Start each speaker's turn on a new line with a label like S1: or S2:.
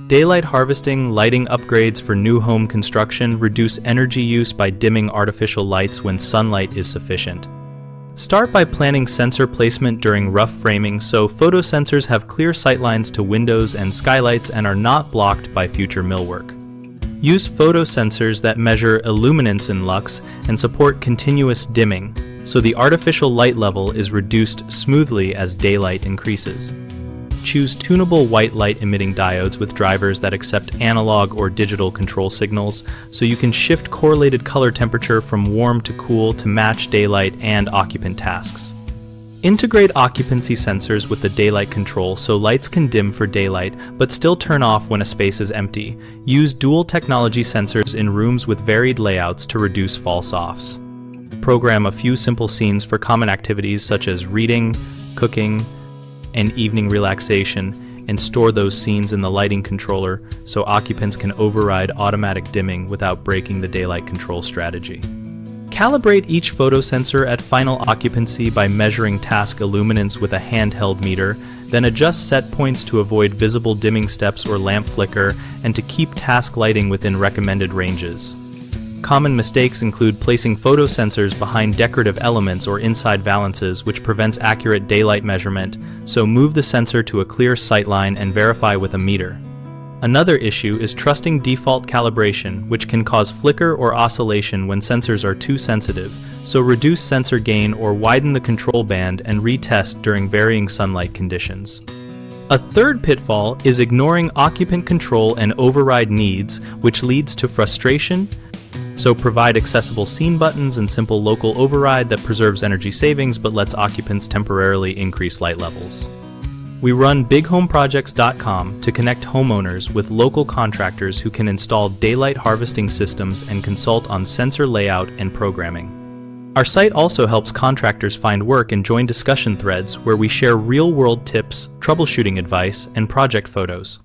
S1: Daylight harvesting lighting upgrades for new home construction reduce energy use by dimming artificial lights when sunlight is sufficient. Start by planning sensor placement during rough framing so photosensors have clear sightlines to windows and skylights and are not blocked by future millwork. Use photosensors that measure illuminance in lux and support continuous dimming, so the artificial light level is reduced smoothly as daylight increases. Choose tunable white light emitting diodes with drivers that accept analog or digital control signals, so you can shift correlated color temperature from warm to cool to match daylight and occupant tasks. Integrate occupancy sensors with the daylight control so lights can dim for daylight but still turn off when a space is empty. Use dual technology sensors in rooms with varied layouts to reduce false offs. Program a few simple scenes for common activities such as reading, cooking, and evening relaxation, and store those scenes in the lighting controller so occupants can override automatic dimming without breaking the daylight control strategy. Calibrate each photosensor at final occupancy by measuring task illuminance with a handheld meter, then adjust set points to avoid visible dimming steps or lamp flicker and to keep task lighting within recommended ranges. Common mistakes include placing photosensors behind decorative elements or inside valances, which prevents accurate daylight measurement, so move the sensor to a clear sightline and verify with a meter. Another issue is trusting default calibration, which can cause flicker or oscillation when sensors are too sensitive, so reduce sensor gain or widen the control band and retest during varying sunlight conditions. A third pitfall is ignoring occupant control and override needs, which leads to frustration. So provide accessible scene buttons and simple local override that preserves energy savings but lets occupants temporarily increase light levels. We run bighomeprojects.com to connect homeowners with local contractors who can install daylight harvesting systems and consult on sensor layout and programming. Our site also helps contractors find work and join discussion threads where we share real-world tips, troubleshooting advice, and project photos.